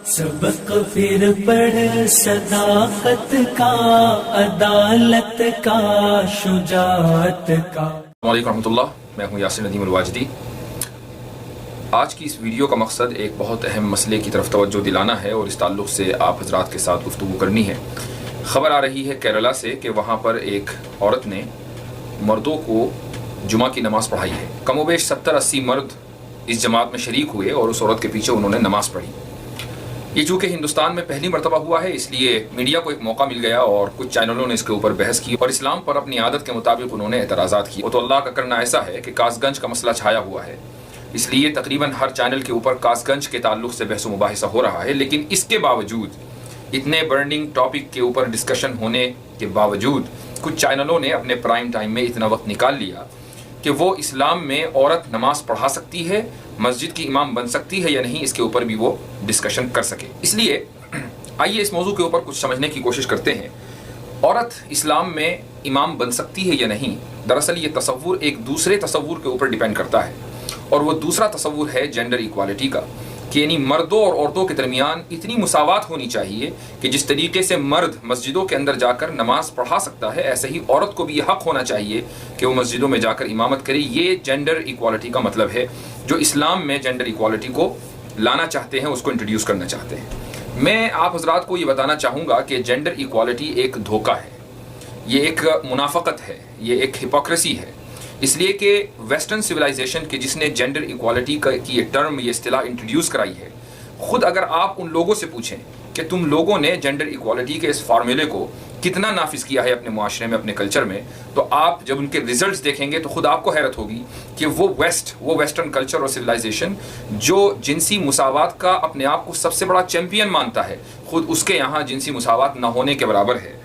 سبق پھر پڑھ صداقت کا، عدالت کا، شجاعت کا۔ السلام علیکم ورحمۃ اللہ، میں ہوں یاسر ندیم الواجدی۔ آج کی اس ویڈیو کا مقصد ایک بہت اہم مسئلے کی طرف توجہ دلانا ہے اور اس تعلق سے آپ حضرات کے ساتھ گفتگو کرنی ہے۔ خبر آ رہی ہے کیرلا سے کہ وہاں پر ایک عورت نے مردوں کو جمعہ کی نماز پڑھائی ہے۔ کم و بیش 70-80 مرد اس جماعت میں شریک ہوئے اور اس عورت کے پیچھے انہوں نے نماز پڑھی۔ یہ چونکہ ہندوستان میں پہلی مرتبہ ہوا ہے، اس لیے میڈیا کو ایک موقع مل گیا اور کچھ چینلوں نے اس کے اوپر بحث کی اور اسلام پر اپنی عادت کے مطابق انہوں نے اعتراضات کیے۔ وہ تو اللہ کا کرنا ایسا ہے کہ کاس گنج کا مسئلہ چھایا ہوا ہے، اس لیے تقریباً ہر چینل کے اوپر کاس گنج کے تعلق سے بحث و مباحثہ ہو رہا ہے۔ لیکن اس کے باوجود، اتنے برننگ ٹاپک کے اوپر ڈسکشن ہونے کے باوجود، کچھ چینلوں نے اپنے پرائم ٹائم میں اتنا وقت نکال لیا کہ وہ اسلام میں عورت نماز پڑھا سکتی ہے، مسجد کی امام بن سکتی ہے یا نہیں، اس کے اوپر بھی وہ ڈسکشن کر سکے۔ اس لیے آئیے اس موضوع کے اوپر کچھ سمجھنے کی کوشش کرتے ہیں۔ عورت اسلام میں امام بن سکتی ہے یا نہیں، دراصل یہ تصور ایک دوسرے تصور کے اوپر ڈیپینڈ کرتا ہے، اور وہ دوسرا تصور ہے جینڈر ایکوالٹی کا، کہ یعنی مردوں اور عورتوں کے درمیان اتنی مساوات ہونی چاہیے کہ جس طریقے سے مرد مسجدوں کے اندر جا کر نماز پڑھا سکتا ہے، ایسے ہی عورت کو بھی یہ حق ہونا چاہیے کہ وہ مسجدوں میں جا کر امامت کرے۔ یہ جینڈر ایکوالٹی کا مطلب ہے جو اسلام میں جینڈر ایکوالٹی کو لانا چاہتے ہیں، اس کو انٹروڈیوس کرنا چاہتے ہیں۔ میں آپ حضرات کو یہ بتانا چاہوں گا کہ جینڈر ایکوالٹی ایک دھوکہ ہے، یہ ایک منافقت ہے، یہ ایک ہپوکریسی ہے، اس لیے کہ ویسٹرن سویلائزیشن کے جس نے جینڈر ایکوالٹی کی یہ ٹرم، یہ اصطلاح انٹروڈیوس کرائی ہے، خود اگر آپ ان لوگوں سے پوچھیں کہ تم لوگوں نے جینڈر ایکوالٹی کے اس فارمولے کو کتنا نافذ کیا ہے اپنے معاشرے میں، اپنے کلچر میں، تو آپ جب ان کے ریزلٹس دیکھیں گے تو خود آپ کو حیرت ہوگی کہ وہ ویسٹرن کلچر اور سویلائزیشن جو جنسی مساوات کا اپنے آپ کو سب سے بڑا چیمپئن مانتا ہے، خود اس کے یہاں جنسی مساوات نہ ہونے کے برابر ہے۔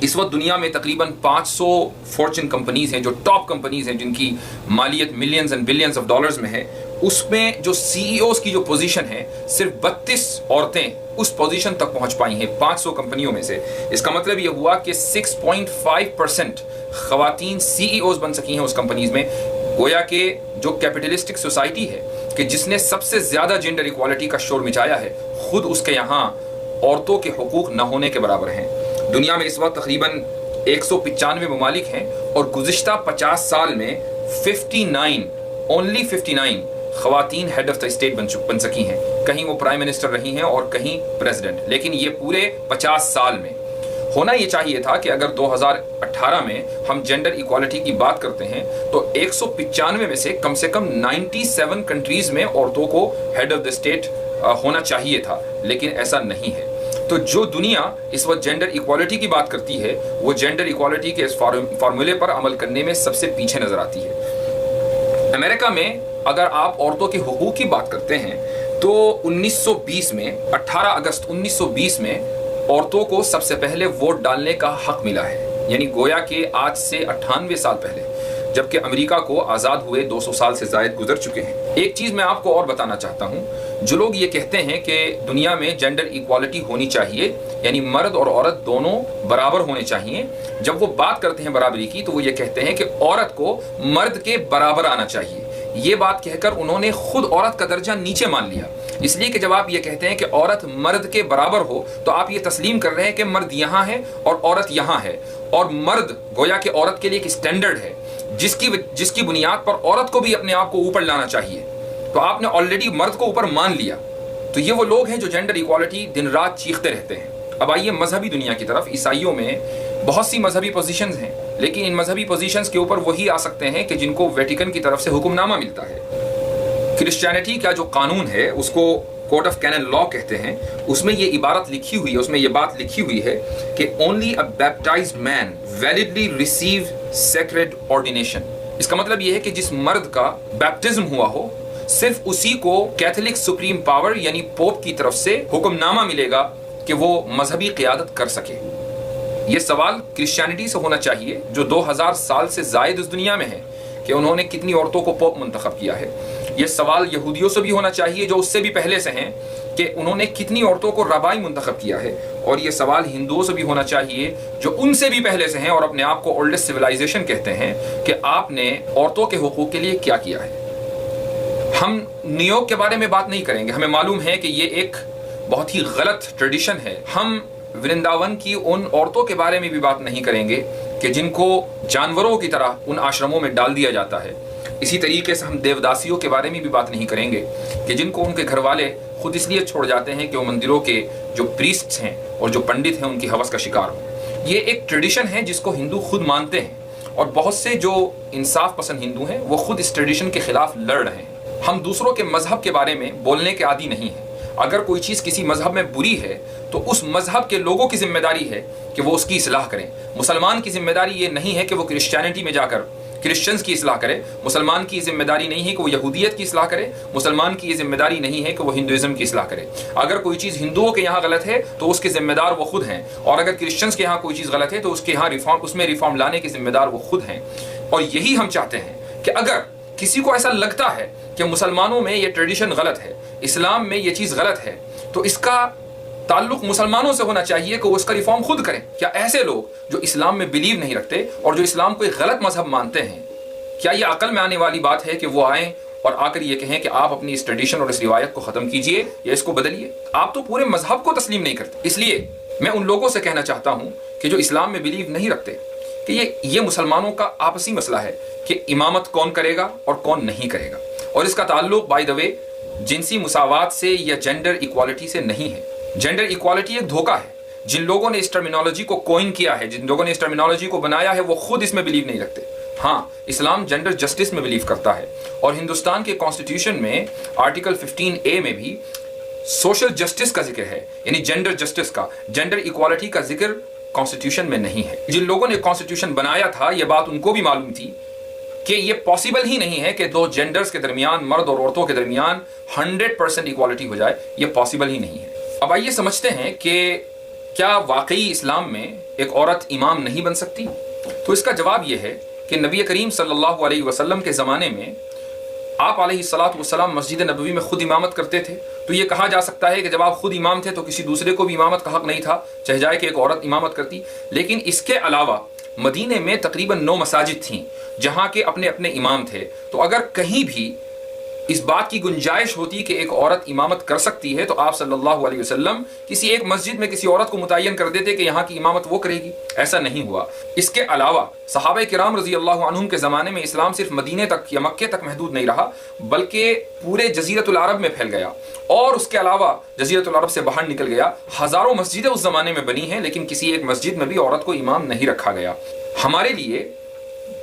اس وقت دنیا میں تقریباً 500 فارچون کمپنیز ہیں جو ٹاپ کمپنیز ہیں، جن کی مالیت millions and billions of dollars میں ہے۔ اس میں جو سی ای اوز کی جو پوزیشن ہے، صرف 32 عورتیں اس پوزیشن تک پہنچ پائی ہیں 500 کمپنیوں میں سے۔ اس کا مطلب یہ ہوا کہ 6.5% خواتین سی ای اوز بن سکی ہیں اس کمپنیز میں۔ گویا کہ جو کیپٹلسٹک سوسائٹی ہے کہ جس نے سب سے زیادہ جینڈر ایکوالٹی کا شور مچایا ہے، خود اس کے یہاں عورتوں کے حقوق نہ ہونے کے برابر ہیں۔ دنیا میں اس وقت تقریباً 195 ممالک ہیں اور گزشتہ 50 سال میں 59 خواتین ہیڈ آف دا اسٹیٹ بن سکی ہیں۔ کہیں وہ پرائم منسٹر رہی ہیں اور کہیں پریزیڈنٹ، لیکن یہ پورے 50 سال میں ہونا یہ چاہیے تھا کہ اگر 2018 میں ہم جینڈر ایکوالٹی کی بات کرتے ہیں تو 195 میں سے کم 97 کنٹریز میں عورتوں کو ہیڈ آف دا اسٹیٹ ہونا چاہیے تھا، لیکن ایسا نہیں ہے۔ تو جو دنیا اس وقت جینڈر ایکوالٹی کی بات کرتی ہے، وہ جینڈر ایکوالٹی کے اس فارمولے پر عمل کرنے میں سب سے پیچھے نظر آتی ہے۔ امریکہ میں اگر آپ عورتوں کے حقوق کی بات کرتے ہیں تو 1920 میں 18 اگست 1920 میں عورتوں کو سب سے پہلے ووٹ ڈالنے کا حق ملا ہے، یعنی گویا کہ آج سے 98 سال پہلے، جبکہ امریکہ کو آزاد ہوئے 200 سال سے زائد گزر چکے ہیں۔ ایک چیز میں آپ کو اور بتانا چاہتا ہوں، جو لوگ یہ کہتے ہیں کہ دنیا میں جینڈر ایکوالٹی ہونی چاہیے، یعنی مرد اور عورت دونوں برابر ہونے چاہیے، جب وہ بات کرتے ہیں برابری کی تو وہ یہ کہتے ہیں کہ عورت کو مرد کے برابر آنا چاہیے۔ یہ بات کہہ کر انہوں نے خود عورت کا درجہ نیچے مان لیا، اس لیے کہ جب آپ یہ کہتے ہیں کہ عورت مرد کے برابر ہو تو آپ یہ تسلیم کر رہے ہیں کہ مرد یہاں ہے اور عورت یہاں ہے، اور مرد گویا کہ عورت کے لیے ایک اسٹینڈرڈ ہے جس کی بنیاد پر عورت کو بھی اپنے آپ کو اوپر لانا چاہیے۔ تو آپ نے آلریڈی مرد کو اوپر مان لیا۔ تو یہ وہ لوگ ہیں جو جینڈر ایکوالٹی دن رات چیختے رہتے ہیں۔ اب آئیے مذہبی دنیا کی طرف۔ عیسائیوں میں بہت سی مذہبی پوزیشنز ہیں، لیکن ان مذہبی پوزیشنز کے اوپر وہی آ سکتے ہیں کہ جن کو ویٹیکن کی طرف سے حکم نامہ ملتا ہے۔ کرسچینٹی کا جو قانون ہے اس کو کوڈ آف کینن لا کہتے ہیں، اس میں یہ عبارت لکھی ہوئی ہے، اس میں یہ بات لکھی ہوئی ہے کہ only a baptized man validly receive sacred ordination۔ اس کا مطلب یہ ہے کہ جس مرد کا بیپٹزم ہوا ہو، صرف اسی کو کیتھولک سپریم پاور یعنی پوپ کی طرف سے حکم نامہ ملے گا کہ وہ مذہبی قیادت کر سکے۔ یہ سوال کرسچینٹی سے ہونا چاہیے جو 2000 سال سے زائد اس دنیا میں ہے کہ انہوں نے کتنی عورتوں کو پوپ منتخب کیا ہے۔ یہ سوال یہودیوں سے بھی ہونا چاہیے جو اس سے بھی پہلے سے ہیں کہ انہوں نے کتنی عورتوں کو ربائی منتخب کیا ہے، اور یہ سوال ہندوؤں سے بھی ہونا چاہیے جو ان سے بھی پہلے سے ہیں اور اپنے آپ کو اولڈسٹ سویلائزیشن کہتے ہیں کہ آپ نے عورتوں کے حقوق کے لیے کیا کیا ہے۔ ہم نیویارک کے بارے میں بات نہیں کریں گے، ہمیں معلوم ہے کہ یہ ایک بہت ہی غلط ٹریڈیشن ہے۔ ہم ورنداون کی ان عورتوں کے بارے میں بھی بات نہیں کریں گے کہ جن کو جانوروں کی طرح ان آشرموں میں ڈال دیا جاتا ہے۔ اسی طریقے سے ہم دیوداسیوں کے بارے میں بھی بات نہیں کریں گے کہ جن کو ان کے گھر والے خود اس لیے چھوڑ جاتے ہیں کہ وہ مندروں کے جو پریسٹس ہیں اور جو پنڈت ہیں ان کی ہوس کا شکار ہوں۔ یہ ایک ٹریڈیشن ہے جس کو ہندو خود مانتے ہیں، اور بہت سے جو انصاف پسند ہندو ہیں وہ خود اس ٹریڈیشن کے خلاف لڑ رہے ہیں۔ ہم دوسروں کے مذہب کے بارے میں بولنے کے عادی نہیں ہیں۔ اگر کوئی چیز کسی مذہب میں بری ہے تو اس مذہب کے لوگوں کی ذمہ داری ہے کہ وہ اس کی اصلاح کریں۔ مسلمان کی ذمہ داری یہ نہیں ہے کہ وہ کرسچینٹی میں جا کر کرسچنز کی اصلاح کرے، مسلمان کی ذمہ داری نہیں ہے کہ وہ یہودیت کی اصلاح کرے، مسلمان کی یہ ذمہ داری نہیں ہے کہ وہ ہندوازم کی اصلاح کرے۔ اگر کوئی چیز ہندوؤں کے یہاں غلط ہے تو اس کے ذمہ دار وہ خود ہیں، اور اگر کرسچنز کے یہاں کوئی چیز غلط ہے تو اس کے یہاں اس میں ریفارم لانے کے ذمہ دار وہ خود ہیں۔ اور یہی ہم چاہتے ہیں کہ اگر کسی کو ایسا لگتا ہے کہ مسلمانوں میں یہ ٹریڈیشن غلط ہے، اسلام میں یہ چیز غلط ہے، تو اس کا تعلق مسلمانوں سے ہونا چاہیے کہ وہ اس کا ریفارم خود کریں۔ کیا ایسے لوگ جو اسلام میں بلیو نہیں رکھتے اور جو اسلام کو ایک غلط مذہب مانتے ہیں، کیا یہ عقل میں آنے والی بات ہے کہ وہ آئیں اور آ کر یہ کہیں کہ آپ اپنی اس ٹریڈیشن اور اس روایت کو ختم کیجئے یا اس کو بدلیے؟ آپ تو پورے مذہب کو تسلیم نہیں کرتے۔ اس لیے میں ان لوگوں سے کہنا چاہتا ہوں کہ جو اسلام میں بلیو نہیں رکھتے کہ یہ مسلمانوں کا آپسی مسئلہ ہے کہ امامت کون کرے گا اور کون نہیں کرے گا، اور اس کا تعلق بائی دا وے جنسی مساوات سے یا جینڈر ایکوالٹی سے نہیں ہے۔ جینڈر ایکوالٹی ایک دھوکہ ہے۔ جن لوگوں نے اس ٹرمینالوجی کو کوئن کیا ہے، جن لوگوں نے اس ٹرمینالوجی کو بنایا ہے، وہ خود اس میں بلیو نہیں رکھتے۔ ہاں، اسلام جینڈر جسٹس میں بلیو کرتا ہے، اور ہندوستان کے کانسٹیٹیوشن میں آرٹیکل 15A میں بھی سوشل جسٹس کا ذکر ہے، یعنی جینڈر جسٹس کا۔ جینڈر ایکوالٹی کا ذکر کانسٹیٹیوشن میں نہیں ہے۔ جن لوگوں نے کانسٹیٹیوشن بنایا تھا یہ بات ان کو بھی معلوم تھی کہ یہ پاسبل ہی نہیں ہے کہ دو جینڈرز کے درمیان، مرد اور عورتوں کے درمیان 100% ایکوالٹی ہو جائے، یہ پاسبل ہی نہیں ہے۔ اب آئیے سمجھتے ہیں کہ کیا واقعی اسلام میں ایک عورت امام نہیں بن سکتی؟ تو اس کا جواب یہ ہے کہ نبی کریم صلی اللہ علیہ وسلم کے زمانے میں آپ علیہ الصلاۃ والسلام مسجد نبوی میں خود امامت کرتے تھے۔ تو یہ کہا جا سکتا ہے کہ جب آپ خود امام تھے تو کسی دوسرے کو بھی امامت کا حق نہیں تھا، چاہے جائے کہ ایک عورت امامت کرتی۔ لیکن اس کے علاوہ مدینے میں تقریباً 9 مساجد تھیں جہاں کے اپنے اپنے امام تھے۔ تو اگر کہیں بھی اس بات کی گنجائش ہوتی کہ ایک عورت امامت کر سکتی ہے تو آپ صلی اللہ علیہ وسلم کسی ایک مسجد میں کسی عورت کو متعین کر دیتے کہ یہاں کی امامت وہ کرے گی۔ ایسا نہیں ہوا۔ اس کے علاوہ صحابہ کرام رضی اللہ عنہم کے زمانے میں اسلام صرف مدینے تک یا مکے تک محدود نہیں رہا، بلکہ پورے جزیرۃ العرب میں پھیل گیا، اور اس کے علاوہ جزیرۃ العرب سے باہر نکل گیا۔ ہزاروں مسجدیں اس زمانے میں بنی ہیں، لیکن کسی ایک مسجد میں بھی عورت کو امام نہیں رکھا گیا۔ ہمارے لیے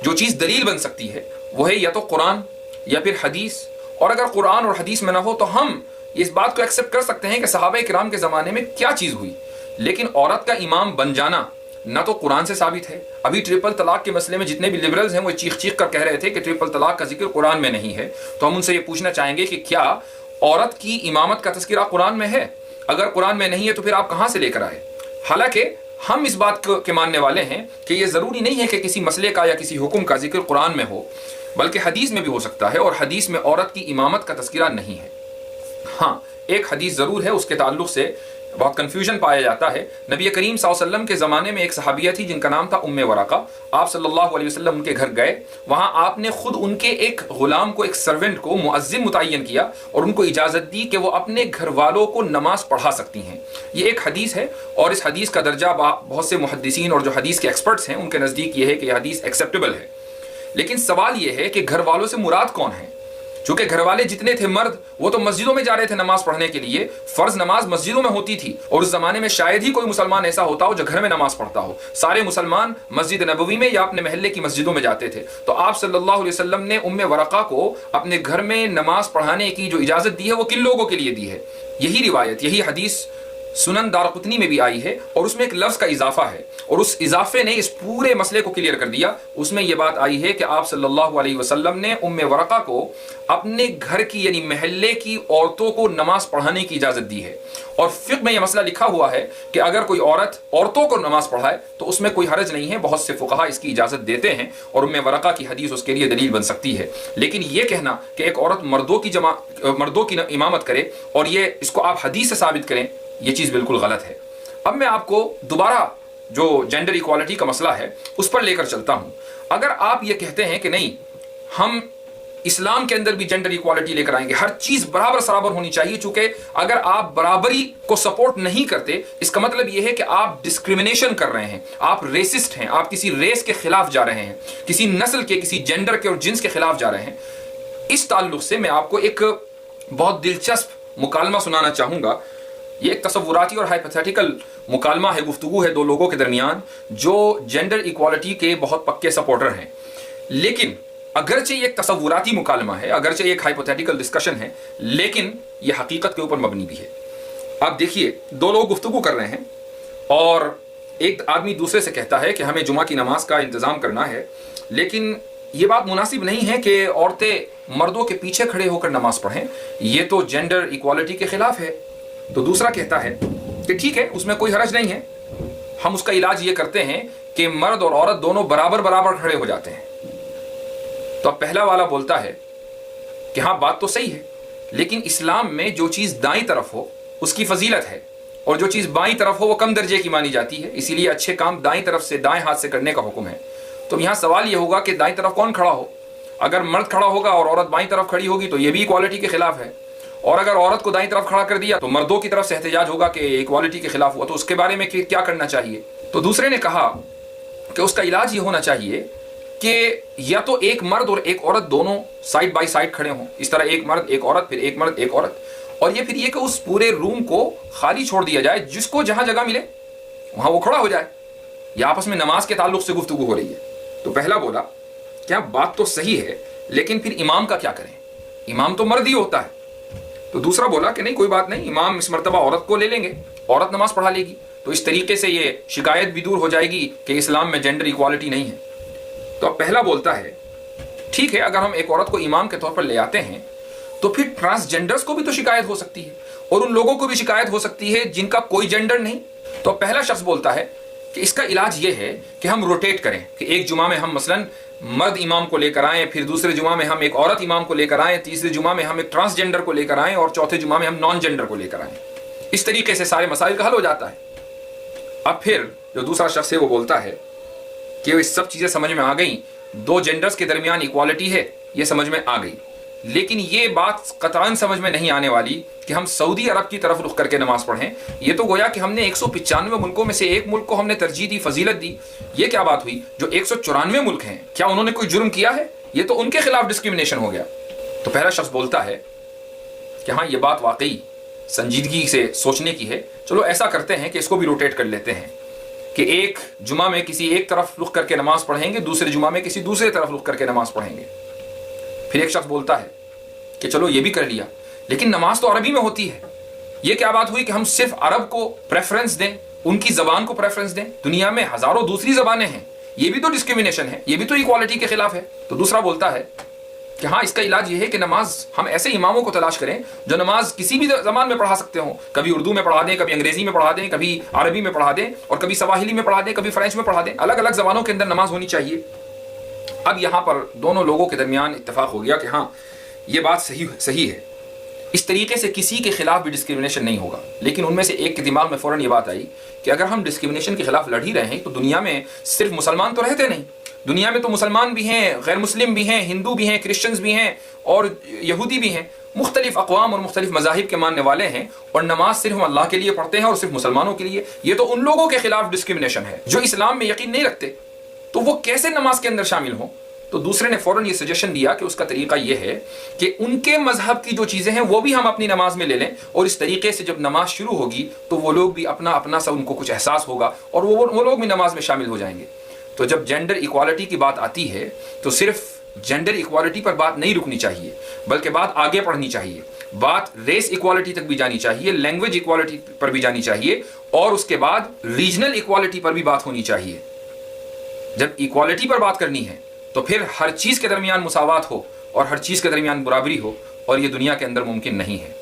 جو چیز دلیل بن سکتی ہے وہ ہے یا تو قرآن یا پھر حدیث، اور اگر قرآن اور حدیث میں نہ ہو تو ہم اس بات کو ایکسیپٹ کر سکتے ہیں کہ صحابہ کرام کے زمانے میں کیا چیز ہوئی۔ لیکن عورت کا امام بن جانا نہ تو قرآن سے ثابت ہے۔ ابھی ٹرپل طلاق کے مسئلے میں جتنے بھی لبرلز ہیں وہ چیخ چیخ کر کہہ رہے تھے کہ ٹرپل طلاق کا ذکر قرآن میں نہیں ہے، تو ہم ان سے یہ پوچھنا چاہیں گے کہ کیا عورت کی امامت کا تذکرہ قرآن میں ہے؟ اگر قرآن میں نہیں ہے تو پھر آپ کہاں سے لے کر آئے؟ حالانکہ ہم اس بات کے ماننے والے ہیں کہ یہ ضروری نہیں ہے کہ کسی مسئلے کا یا کسی حکم کا ذکر قرآن میں ہو، بلکہ حدیث میں بھی ہو سکتا ہے، اور حدیث میں عورت کی امامت کا تذکرہ نہیں ہے۔ ہاں، ایک حدیث ضرور ہے، اس کے تعلق سے بہت کنفیوژن پایا جاتا ہے۔ نبی کریم صلی اللہ علیہ وسلم کے زمانے میں ایک صحابیہ تھی جن کا نام تھا ام ورقہ۔ آپ صلی اللہ علیہ وسلم ان کے گھر گئے، وہاں آپ نے خود ان کے ایک غلام کو، ایک سرونٹ کو مؤذن متعین کیا اور ان کو اجازت دی کہ وہ اپنے گھر والوں کو نماز پڑھا سکتی ہیں۔ یہ ایک حدیث ہے، اور اس حدیث کا درجہ بہت سے محدثین اور جو حدیث کے ایکسپرٹس ہیں ان کے نزدیک یہ ہے کہ یہ حدیث ایکسیپٹیبل ہے۔ لیکن سوال یہ ہے کہ گھر والوں سے مراد کون ہے؟ چونکہ گھر والے جتنے تھے مرد، وہ تو مسجدوں میں جا رہے تھے نماز پڑھنے کے لیے، فرض نماز مسجدوں میں ہوتی تھی، اور اس زمانے میں شاید ہی کوئی مسلمان ایسا ہوتا ہو جو گھر میں نماز پڑھتا ہو۔ سارے مسلمان مسجد نبوی میں یا اپنے محلے کی مسجدوں میں جاتے تھے۔ تو آپ صلی اللہ علیہ وسلم نے ام ورقہ کو اپنے گھر میں نماز پڑھانے کی جو اجازت دی ہے وہ کن لوگوں کے لیے دی ہے؟ یہی روایت، یہی حدیث سنن دارقطنی میں بھی آئی ہے، اور اس میں ایک لفظ کا اضافہ ہے، اور اس اضافے نے اس پورے مسئلے کو کلیئر کر دیا۔ اس میں یہ بات آئی ہے کہ آپ صلی اللہ علیہ وسلم نے ام ورقہ کو اپنے گھر کی یعنی محلے کی عورتوں کو نماز پڑھانے کی اجازت دی ہے، اور فقہ میں یہ مسئلہ لکھا ہوا ہے کہ اگر کوئی عورت عورتوں کو نماز پڑھائے تو اس میں کوئی حرج نہیں ہے، بہت سے فقہا اس کی اجازت دیتے ہیں، اور ام ورقہ کی حدیث اس کے لیے دلیل بن سکتی ہے۔ لیکن یہ کہنا کہ ایک عورت مردوں کی امامت کرے اور یہ اس کو آپ حدیث سے ثابت کریں، یہ چیز بالکل غلط ہے۔ اب میں آپ کو دوبارہ جو جینڈر ایکوالٹی کا مسئلہ ہے اس پر لے کر چلتا ہوں۔ اگر آپ یہ کہتے ہیں کہ نہیں، ہم اسلام کے اندر بھی جینڈر ایکوالٹی لے کر آئیں گے. ہر چیز برابر سرابر ہونی چاہیے, چونکہ اگر آپ برابری کو سپورٹ نہیں کرتے اس کا مطلب یہ ہے کہ آپ ڈسکریمنیشن کر رہے ہیں, آپ ریسسٹ ہیں, آپ کسی ریس کے خلاف جا رہے ہیں, کسی نسل کے, کسی جینڈر کے اور جنس کے خلاف جا رہے ہیں. اس تعلق سے میں آپ کو ایک بہت دلچسپ مکالمہ سنانا چاہوں گا. یہ ایک تصوراتی اور ہائپوتھیٹیکل مکالمہ ہے, گفتگو ہے دو لوگوں کے درمیان جو جینڈر ایکوالٹی کے بہت پکے سپورٹر ہیں. لیکن اگرچہ یہ ایک تصوراتی مکالمہ ہے, اگرچہ یہ ایک ہائپوتھیٹیکل ڈسکشن ہے, لیکن یہ حقیقت کے اوپر مبنی بھی ہے. آپ دیکھیے, دو لوگ گفتگو کر رہے ہیں اور ایک آدمی دوسرے سے کہتا ہے کہ ہمیں جمعہ کی نماز کا انتظام کرنا ہے, لیکن یہ بات مناسب نہیں ہے کہ عورتیں مردوں کے پیچھے کھڑے ہو کر نماز پڑھیں, یہ تو جینڈر ایکوالٹی کے خلاف ہے. تو دوسرا کہتا ہے کہ ٹھیک ہے, اس میں کوئی حرج نہیں ہے, ہم اس کا علاج یہ کرتے ہیں کہ مرد اور عورت دونوں برابر برابر کھڑے ہو جاتے ہیں. تو اب پہلا والا بولتا ہے کہ ہاں بات تو صحیح ہے, لیکن اسلام میں جو چیز دائیں طرف ہو اس کی فضیلت ہے, اور جو چیز بائیں طرف ہو وہ کم درجے کی مانی جاتی ہے, اسی لیے اچھے کام دائیں طرف سے, دائیں ہاتھ سے کرنے کا حکم ہے. تو یہاں سوال یہ ہوگا کہ دائیں طرف کون کھڑا ہو؟ اگر مرد کھڑا ہوگا اور عورت بائیں طرف کھڑی ہوگی تو یہ بھی ایکوالٹی کے خلاف ہے, اور اگر عورت کو دائیں طرف کھڑا کر دیا تو مردوں کی طرف سے احتجاج ہوگا کہ ایکوالٹی کے خلاف ہوا. تو اس کے بارے میں کیا کرنا چاہیے؟ تو دوسرے نے کہا کہ اس کا علاج یہ ہونا چاہیے کہ یا تو ایک مرد اور ایک عورت دونوں سائڈ بائی سائڈ کھڑے ہوں, اس طرح ایک مرد ایک عورت, پھر ایک مرد ایک عورت, اور یہ پھر یہ کہ اس پورے روم کو خالی چھوڑ دیا جائے, جس کو جہاں جگہ ملے وہاں وہ کھڑا ہو جائے. یا آپس میں نماز کے تعلق سے گفتگو ہو رہی ہے. تو پہلا بولا کیا بات تو صحیح ہے, لیکن پھر امام کا کیا کریں؟ امام تو مرد ہی ہوتا ہے. تو دوسرا بولا کہ نہیں کوئی بات نہیں, امام اس مرتبہ عورت کو لے لیں گے, عورت نماز پڑھا لے گی. تو اس طریقے سے یہ شکایت بھی دور ہو جائے گی کہ اسلام میں جینڈر ایکوالٹی نہیں ہے. تو اب پہلا بولتا ہے ٹھیک ہے, اگر ہم ایک عورت کو امام کے طور پر لے آتے ہیں تو پھر ٹرانسجینڈرز کو بھی تو شکایت ہو سکتی ہے, اور ان لوگوں کو بھی شکایت ہو سکتی ہے جن کا کوئی جینڈر نہیں. تو پہلا شخص بولتا ہے کہ اس کا علاج یہ ہے کہ ہم روٹیٹ کریں, کہ ایک جمعہ میں ہم مثلاً مرد امام کو لے کر آئیں, پھر دوسرے جمعہ میں ہم ایک عورت امام کو لے کر آئیں, تیسرے جمعہ میں ہم ایک ٹرانسجینڈر کو لے کر آئیں, اور چوتھے جمعہ میں ہم نان جینڈر کو لے کر آئیں. اس طریقے سے سارے مسائل کا حل ہو جاتا ہے. اب پھر جو دوسرا شخص ہے وہ بولتا ہے کہ یہ سب چیزیں سمجھ میں آ گئیں, دو جینڈرز کے درمیان ایکوالٹی ہے, یہ سمجھ میں آ گئی, لیکن یہ بات قطعاً سمجھ میں نہیں آنے والی کہ ہم سعودی عرب کی طرف رخ کر کے نماز پڑھیں. یہ تو گویا کہ ہم نے 195 ملکوں میں سے ایک ملک کو ہم نے ترجیح دی, فضیلت دی. یہ کیا بات ہوئی؟ جو 194 ملک ہیں, کیا انہوں نے کوئی جرم کیا ہے؟ یہ تو ان کے خلاف ڈسکریمنیشن ہو گیا. تو پہلا شخص بولتا ہے کہ ہاں یہ بات واقعی سنجیدگی سے سوچنے کی ہے, چلو ایسا کرتے ہیں کہ اس کو بھی روٹیٹ کر لیتے ہیں, کہ ایک جمعہ میں کسی ایک طرف رخ کر کے نماز پڑھیں گے, دوسرے جمعہ میں کسی دوسرے طرف رخ کر کے نماز پڑھیں گے. پھر ایک شخص بولتا ہے کہ چلو یہ بھی کر لیا, لیکن نماز تو عربی میں ہوتی ہے. یہ کیا بات ہوئی کہ ہم صرف عرب کو پریفرنس دیں, ان کی زبان کو پریفرنس دیں؟ دنیا میں ہزاروں دوسری زبانیں ہیں, یہ بھی تو ڈسکریمنیشن ہے, یہ بھی تو ایکوالٹی کے خلاف ہے. تو دوسرا بولتا ہے کہ ہاں اس کا علاج یہ ہے کہ نماز ہم ایسے اماموں کو تلاش کریں جو نماز کسی بھی زبان میں پڑھا سکتے ہوں, کبھی اردو میں پڑھا دیں, کبھی انگریزی میں پڑھا دیں, کبھی عربی میں پڑھا دیں, اور کبھی سواحلی میں پڑھا دیں, کبھی فرینچ میں پڑھا دیں. الگ الگ زبانوں کے اندر نماز ہونی چاہیے. اب یہاں پر دونوں لوگوں کے درمیان اتفاق ہو گیا کہ ہاں یہ بات صحیح ہے, اس طریقے سے کسی کے خلاف بھی ڈسکریمنیشن نہیں ہوگا. لیکن ان میں سے ایک کے دماغ میں فوراً یہ بات آئی کہ اگر ہم ڈسکریمنیشن کے خلاف لڑ ہی رہے ہیں تو دنیا میں صرف مسلمان تو رہتے نہیں, دنیا میں تو مسلمان بھی ہیں, غیر مسلم بھی ہیں, ہندو بھی ہیں, کرسچنز بھی ہیں, اور یہودی بھی ہیں, مختلف اقوام اور مختلف مذاہب کے ماننے والے ہیں, اور نماز صرف ہم اللہ کے لیے پڑھتے ہیں اور صرف مسلمانوں کے لیے. یہ تو ان لوگوں کے خلاف ڈسکریمنیشن ہے جو اسلام میں یقین نہیں رکھتے, تو وہ کیسے نماز کے اندر شامل ہوں؟ تو دوسرے نے فوراً یہ سجیشن دیا کہ اس کا طریقہ یہ ہے کہ ان کے مذہب کی جو چیزیں ہیں وہ بھی ہم اپنی نماز میں لے لیں, اور اس طریقے سے جب نماز شروع ہوگی تو وہ لوگ بھی اپنا اپنا سا ان کو کچھ احساس ہوگا, اور وہ لوگ بھی نماز میں شامل ہو جائیں گے. تو جب جینڈر ایکوالٹی کی بات آتی ہے تو صرف جینڈر ایکوالٹی پر بات نہیں رکنی چاہیے, بلکہ بات آگے پڑھنی چاہیے, بات ریس ایکوالٹی تک بھی جانی چاہیے, لینگویج ایکوالٹی پر بھی جانی چاہیے, اور اس کے بعد ریجنل ایکوالٹی پر بھی بات ہونی چاہیے. جب ایکوالٹی پر بات کرنی ہے تو پھر ہر چیز کے درمیان مساوات ہو اور ہر چیز کے درمیان برابری ہو, اور یہ دنیا کے اندر ممکن نہیں ہے.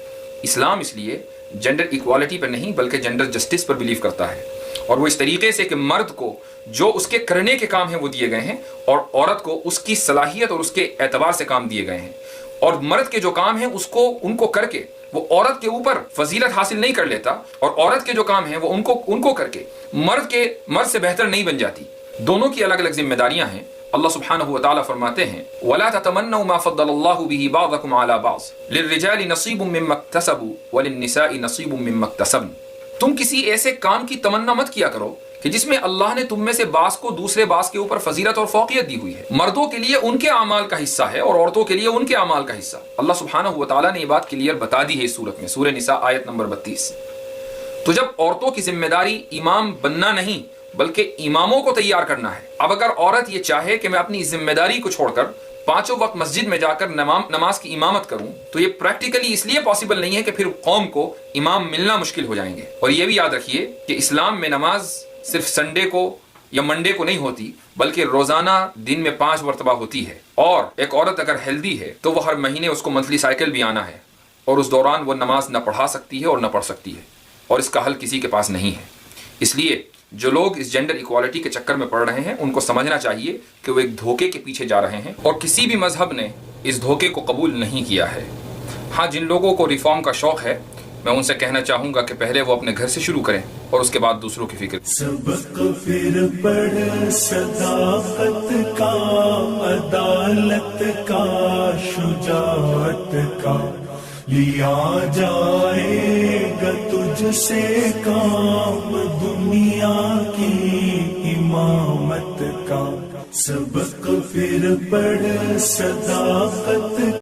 اسلام اس لیے جینڈر ایکوالٹی پر نہیں بلکہ جینڈر جسٹس پر بلیو کرتا ہے, اور وہ اس طریقے سے کہ مرد کو جو اس کے کرنے کے کام ہیں وہ دیے گئے ہیں, اور عورت کو اس کی صلاحیت اور اس کے اعتبار سے کام دیے گئے ہیں, اور مرد کے جو کام ہیں ان کو کر کے وہ عورت کے اوپر فضیلت حاصل نہیں کر لیتا, اور عورت کے جو کام ہیں وہ ان کو کر کے مرد سے بہتر نہیں بن جاتی. دونوں کی الگ الگ ذمہ داریاں ہیں, اللہ سبحانہ و تعالیٰ فرماتے ہیں وَلَا تَتَمَنَّوْا مَا فَضَّلَ اللَّهُ بِهِ بَعْضَكُمْ عَلَى بَعْضٍ لِلرِّجَالِ نَصِيبٌ مِّمَّا اكْتَسَبُوا وَلِلنِّسَاءِ نَصِيبٌ مِّمَّا اكْتَسَبْنَ تم کسی ایسے کام کی تمنا مت کیا کرو کہ جس میں اللہ نے تم میں سے بعض کو دوسرے بعض کے اوپر فضیلت اور فوقیت دی ہوئی ہے. مردوں کے لیے ان کے اعمال کا حصہ ہے اور عورتوں کے لیے ان کے اعمال کا حصہ. اللہ سبحانہ و تعالیٰ نے یہ بات کلیئر بتا دی ہے اس سورت میں، سورہ نساء آیت نمبر 32. تو جب عورتوں کی ذمہ داری امام بننا نہیں بلکہ اماموں کو تیار کرنا ہے. اب اگر عورت یہ چاہے کہ میں اپنی ذمہ داری کو چھوڑ کر 5 وقت مسجد میں جا کر نماز کی امامت کروں تو یہ پریکٹیکلی اس لیے پاسبل نہیں ہے کہ پھر قوم کو امام ملنا مشکل ہو جائیں گے. اور یہ بھی یاد رکھیے کہ اسلام میں نماز صرف سنڈے کو یا منڈے کو نہیں ہوتی بلکہ روزانہ دن میں 5 مرتبہ ہوتی ہے. اور ایک عورت اگر ہیلدی ہے تو وہ ہر مہینے اس کو منتھلی سائیکل بھی آنا ہے اور اس دوران وہ نماز نہ پڑھا سکتی ہے اور نہ پڑھ سکتی ہے، اور اس کا حل کسی کے پاس نہیں ہے. اس لیے جو لوگ اس جینڈر ایکوالٹی کے چکر میں پڑ رہے ہیں ان کو سمجھنا چاہیے کہ وہ ایک دھوکے کے پیچھے جا رہے ہیں اور کسی بھی مذہب نے اس دھوکے کو قبول نہیں کیا ہے. ہاں، جن لوگوں کو ریفارم کا شوق ہے میں ان سے کہنا چاہوں گا کہ پہلے وہ اپنے گھر سے شروع کریں اور اس کے بعد دوسروں کی فکر. سبق پھر پڑھ صداقت کا، عدالت کا، شجاعت کا، لیا جائے گا تجھ سے کام دنیا کی امامت کا. سبق پھر پڑھ صداقت